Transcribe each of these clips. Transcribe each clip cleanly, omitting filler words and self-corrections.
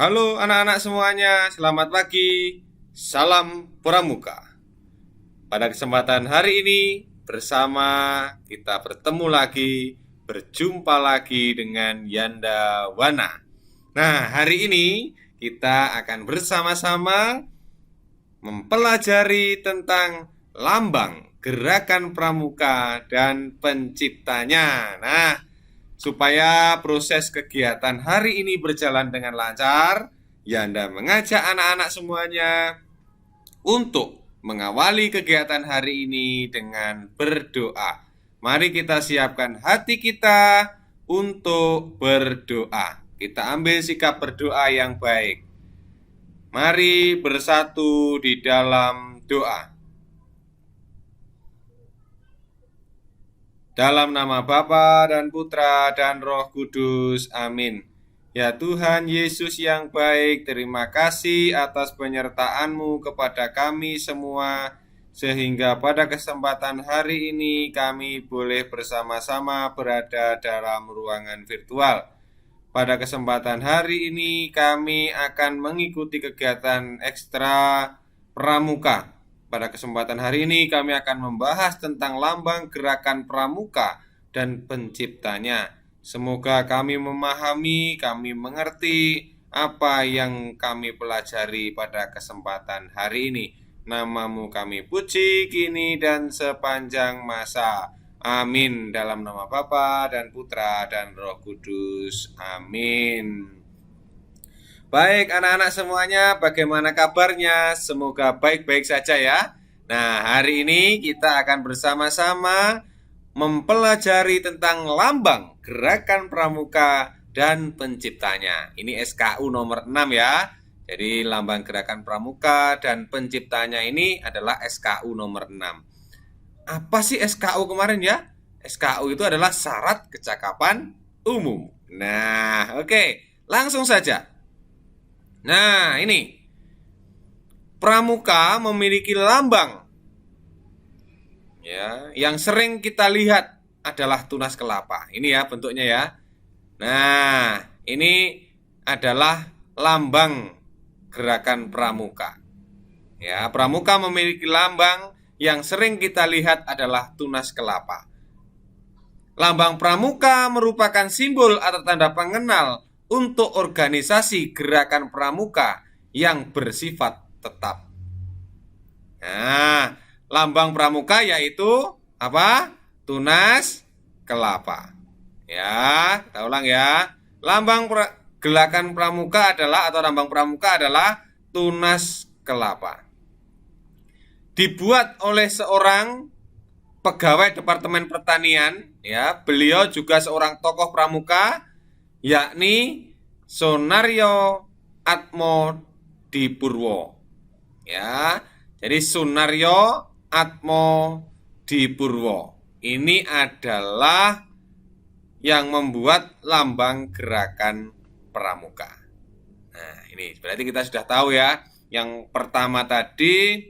Halo anak-anak semuanya, selamat pagi. Salam Pramuka. Pada kesempatan hari ini bersama kita bertemu lagi, berjumpa lagi dengan Yanda Wana. Nah, hari ini kita akan bersama-sama mempelajari tentang lambang, gerakan pramuka, dan penciptanya. Nah, supaya proses kegiatan hari ini berjalan dengan lancar, Yanda mengajak anak-anak semuanya untuk mengawali kegiatan hari ini dengan berdoa. Mari kita siapkan hati kita untuk berdoa. Kita ambil sikap berdoa yang baik. Mari bersatu di dalam doa. Dalam nama Bapa dan Putra dan Roh Kudus. Amin. Ya Tuhan Yesus yang baik, terima kasih atas penyertaan-Mu kepada kami semua, sehingga pada kesempatan hari ini kami boleh bersama-sama berada dalam ruangan virtual. Pada kesempatan hari ini kami akan mengikuti kegiatan ekstra pramuka. Pada kesempatan hari ini kami akan membahas tentang lambang gerakan pramuka dan penciptanya. Semoga kami memahami, kami mengerti apa yang kami pelajari pada kesempatan hari ini. Nama-Mu kami puji kini dan sepanjang masa. Amin. Dalam nama Bapa dan Putra dan Roh Kudus. Amin. Baik anak-anak semuanya, bagaimana kabarnya? Semoga baik-baik saja ya. Nah, hari ini kita akan bersama-sama mempelajari tentang lambang, gerakan pramuka, dan penciptanya. Ini SKU nomor 6 ya. Jadi lambang gerakan pramuka dan penciptanya ini adalah SKU nomor 6. Apa sih SKU kemarin ya? SKU itu adalah syarat kecakapan umum. Nah, oke, langsung saja. Nah, ini pramuka memiliki lambang ya, yang sering kita lihat adalah tunas kelapa. Ini ya bentuknya ya. Nah, ini adalah lambang gerakan pramuka. Ya, pramuka memiliki lambang yang sering kita lihat adalah tunas kelapa. Lambang pramuka merupakan simbol atau tanda pengenal untuk organisasi gerakan pramuka yang bersifat tetap. Nah, lambang pramuka yaitu apa? Tunas kelapa. Ya, kita ulang ya. Lambang gerakan pramuka adalah atau lambang pramuka adalah tunas kelapa. Dibuat oleh seorang pegawai Departemen Pertanian, ya. Beliau juga seorang tokoh pramuka, yakni Sunaryo Atmodipurwo. Ya, jadi Sunaryo Atmodipurwo ini adalah yang membuat lambang gerakan pramuka. Nah, ini berarti kita sudah tahu ya. Yang pertama tadi,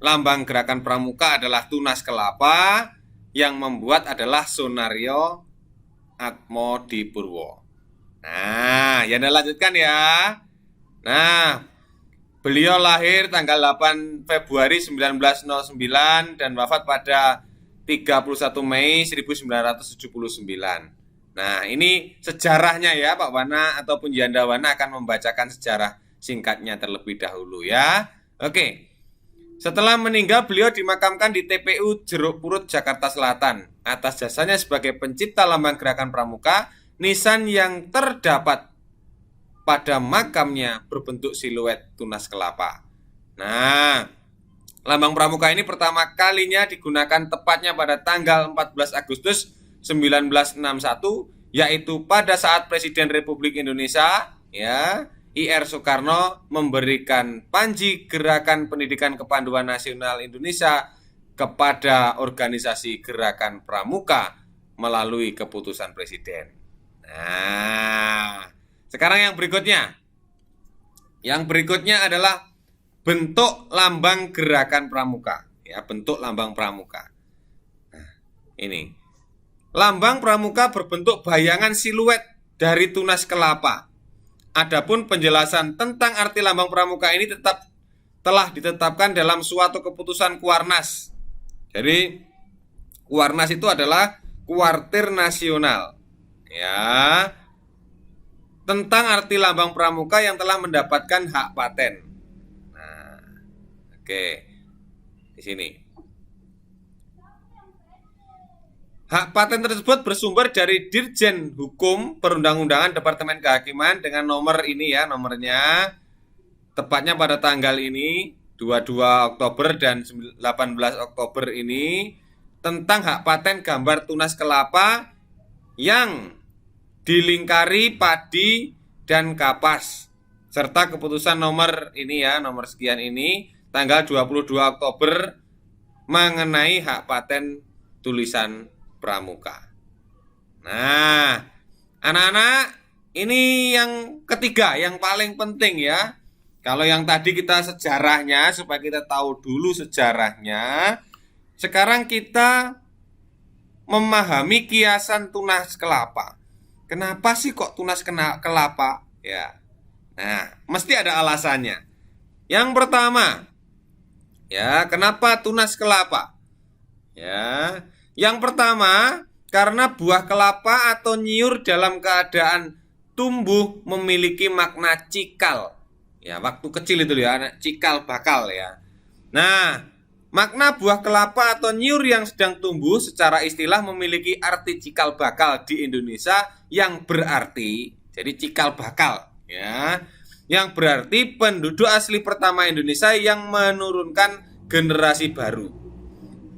lambang gerakan pramuka adalah tunas kelapa, yang membuat adalah Sunaryo Atmodipurwo. Nah, ya Anda lanjutkan ya. Nah, beliau lahir tanggal 8 Februari 1909 dan wafat pada 31 Mei 1979. Nah, ini sejarahnya ya Pak Wana ataupun Yanda Wana akan membacakan sejarah singkatnya terlebih dahulu ya. Oke. Setelah meninggal, beliau dimakamkan di TPU Jeruk Purut, Jakarta Selatan. Atas jasanya sebagai pencipta lambang gerakan pramuka, nisan yang terdapat pada makamnya berbentuk siluet tunas kelapa. Nah, lambang pramuka ini pertama kalinya digunakan tepatnya pada tanggal 14 Agustus 1961, yaitu pada saat Presiden Republik Indonesia, ya, I.R. Soekarno memberikan panji Gerakan Pendidikan Kepanduan Nasional Indonesia kepada organisasi Gerakan Pramuka melalui keputusan Presiden. Nah, sekarang yang berikutnya. Yang berikutnya adalah bentuk lambang gerakan pramuka. Ya, bentuk lambang pramuka. Nah, ini. Lambang pramuka berbentuk bayangan siluet dari tunas kelapa Adapun penjelasan tentang arti lambang pramuka ini telah ditetapkan dalam suatu keputusan Kuarnas. Jadi Kuarnas itu adalah Kuartir Nasional, ya, tentang arti lambang pramuka yang telah mendapatkan hak paten. Nah, oke, di sini. Hak paten tersebut bersumber dari Dirjen Hukum Perundang-undangan Departemen Kehakiman dengan nomor ini ya, nomornya tepatnya pada tanggal ini 22 Oktober dan 18 Oktober ini tentang hak paten gambar tunas kelapa yang dilingkari padi dan kapas serta keputusan nomor ini ya, nomor sekian ini tanggal 22 Oktober mengenai hak paten tulisan pramuka. Nah, anak-anak, ini yang ketiga, yang paling penting ya. Kalau yang tadi kita sejarahnya, supaya kita tahu dulu sejarahnya, sekarang kita memahami kiasan tunas kelapa. Kenapa sih kok tunas kelapa? Ya, nah, mesti ada alasannya. Yang pertama, ya, kenapa tunas kelapa? Ya, yang pertama, karena buah kelapa atau nyiur dalam keadaan tumbuh memiliki makna cikal. Ya, waktu kecil itu ya, cikal bakal ya. Nah, makna buah kelapa atau nyiur yang sedang tumbuh secara istilah memiliki arti cikal bakal di Indonesia yang berarti, jadi cikal bakal ya, yang berarti penduduk asli pertama Indonesia yang menurunkan generasi baru.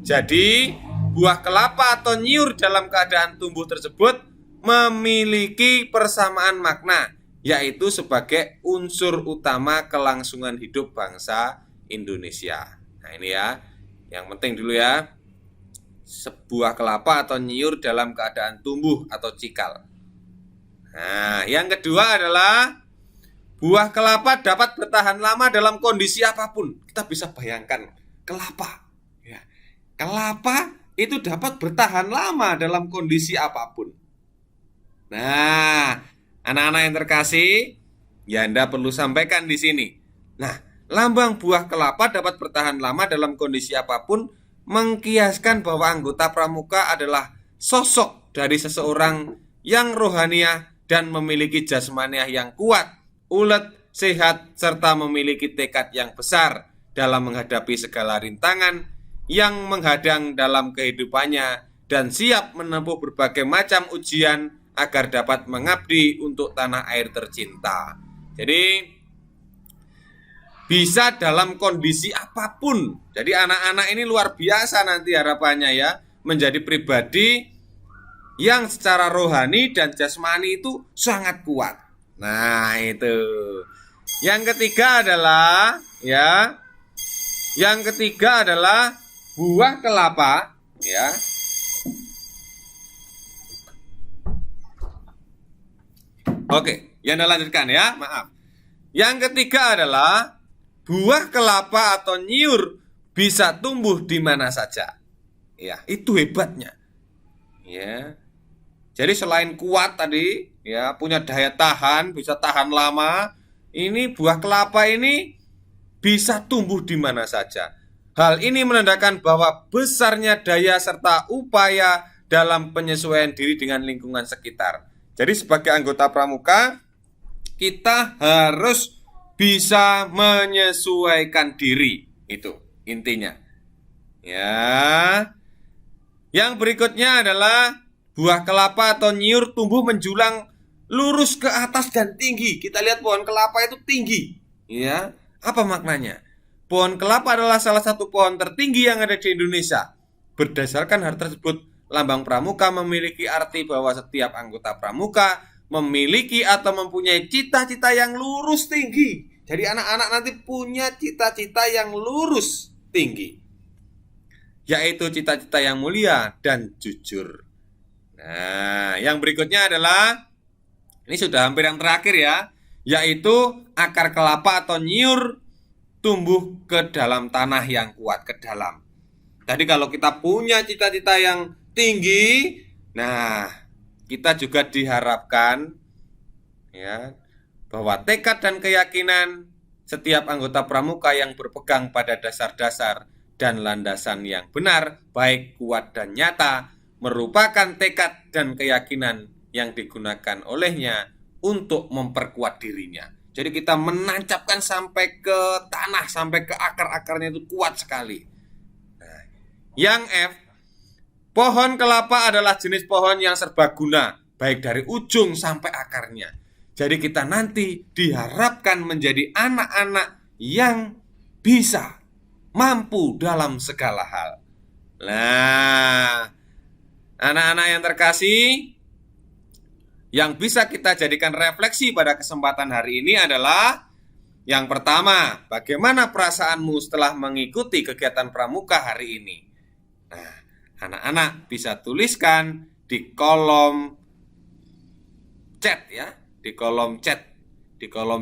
Jadi buah kelapa atau nyiur dalam keadaan tumbuh tersebut memiliki persamaan makna, yaitu sebagai unsur utama kelangsungan hidup bangsa Indonesia. Nah ini ya, yang penting dulu ya, sebuah kelapa atau nyiur dalam keadaan tumbuh atau cikal. Nah, yang kedua adalah buah kelapa dapat bertahan lama dalam kondisi apapun. Kita bisa bayangkan kelapa, ya, kelapa itu dapat bertahan lama dalam kondisi apapun. Nah, anak-anak yang terkasih, ya Anda perlu sampaikan di sini. Nah, lambang buah kelapa dapat bertahan lama dalam kondisi apapun mengkiaskan bahwa anggota pramuka adalah sosok dari seseorang yang rohaniah dan memiliki jasmaniah yang kuat, ulet, sehat, serta memiliki tekad yang besar dalam menghadapi segala rintangan yang menghadang dalam kehidupannya dan siap menempuh berbagai macam ujian agar dapat mengabdi untuk tanah air tercinta. Jadi bisa dalam kondisi apapun. Jadi anak-anak ini luar biasa nanti harapannya ya, menjadi pribadi yang secara rohani dan jasmani itu sangat kuat. Nah, itu. Yang ketiga adalah ya, yang ketiga adalah buah kelapa ya. Oke, yang Anda lanjutkan ya, maaf. Yang ketiga adalah buah kelapa atau nyiur bisa tumbuh di mana saja. Ya, itu hebatnya. Ya. Jadi selain kuat tadi, ya, punya daya tahan, bisa tahan lama, ini buah kelapa ini bisa tumbuh di mana saja. Hal ini menandakan bahwa besarnya daya serta upaya dalam penyesuaian diri dengan lingkungan sekitar. Jadi sebagai anggota pramuka, kita harus bisa menyesuaikan diri. Itu intinya. Ya. Yang berikutnya adalah buah kelapa atau nyiur tumbuh menjulang lurus ke atas dan tinggi. Kita lihat pohon kelapa itu tinggi. Ya. Apa maknanya? Pohon kelapa adalah salah satu pohon tertinggi yang ada di Indonesia. Berdasarkan hal tersebut, lambang pramuka memiliki arti bahwa setiap anggota pramuka memiliki atau mempunyai cita-cita yang lurus tinggi. Jadi anak-anak nanti punya cita-cita yang lurus tinggi, yaitu cita-cita yang mulia dan jujur. Nah, yang berikutnya adalah, ini sudah hampir yang terakhir ya, yaitu akar kelapa atau nyiur tumbuh ke dalam tanah yang kuat, ke dalam. Tadi kalau kita punya cita-cita yang tinggi, nah kita juga diharapkan ya bahwa tekad dan keyakinan setiap anggota pramuka yang berpegang pada dasar-dasar dan landasan yang benar, baik kuat dan nyata, merupakan tekad dan keyakinan yang digunakan olehnya untuk memperkuat dirinya. Jadi kita menancapkan sampai ke tanah, sampai ke akar-akarnya itu kuat sekali. Nah, yang F, pohon kelapa adalah jenis pohon yang serbaguna, baik dari ujung sampai akarnya. Jadi kita nanti diharapkan menjadi anak-anak yang bisa, mampu dalam segala hal. Nah, anak-anak yang terkasih, yang bisa kita jadikan refleksi pada kesempatan hari ini adalah yang pertama, bagaimana perasaanmu setelah mengikuti kegiatan pramuka hari ini? Nah, anak-anak bisa tuliskan di kolom chat ya, di kolom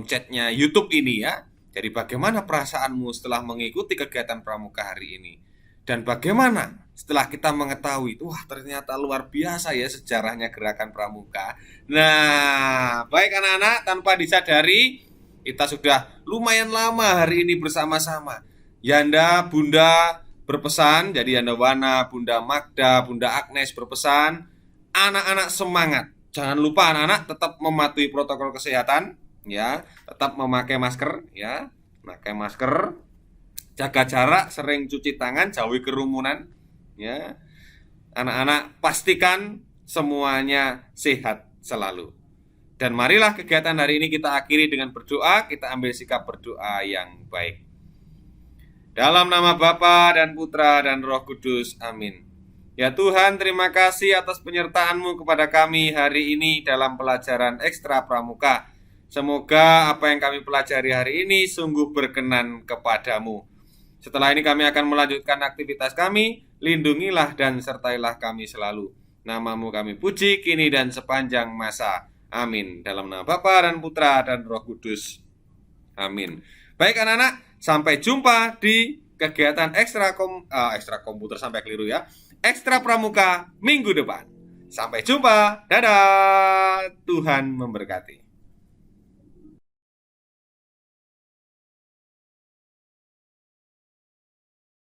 chatnya YouTube ini ya. Jadi bagaimana perasaanmu setelah mengikuti kegiatan pramuka hari ini? Dan bagaimana setelah kita mengetahui, wah ternyata luar biasa ya sejarahnya gerakan pramuka. Nah, baik anak-anak, tanpa disadari kita sudah lumayan lama hari ini bersama-sama. Yanda, Bunda berpesan, jadi Yanda Wana, Bunda Magda, Bunda Agnes berpesan, anak-anak semangat. Jangan lupa anak-anak tetap mematuhi protokol kesehatan ya, tetap memakai masker ya, pakai masker, jaga jarak, sering cuci tangan, jauhi kerumunan ya. Anak-anak pastikan semuanya sehat selalu. Dan marilah kegiatan hari ini kita akhiri dengan berdoa, kita ambil sikap berdoa yang baik. Dalam nama Bapa dan Putra dan Roh Kudus, amin. Ya Tuhan, terima kasih atas penyertaan-Mu kepada kami hari ini dalam pelajaran ekstra pramuka. Semoga apa yang kami pelajari hari ini sungguh berkenan kepadamu. Setelah ini kami akan melanjutkan aktivitas kami, lindungilah dan sertailah kami selalu. Nama-Mu kami puji kini dan sepanjang masa. Amin. Dalam nama Bapa dan Putra dan Roh Kudus. Amin. Baik anak-anak, sampai jumpa di kegiatan ekstra komputer sampai keliru ya. Ekstra pramuka minggu depan. Sampai jumpa. Dadah. Tuhan memberkati.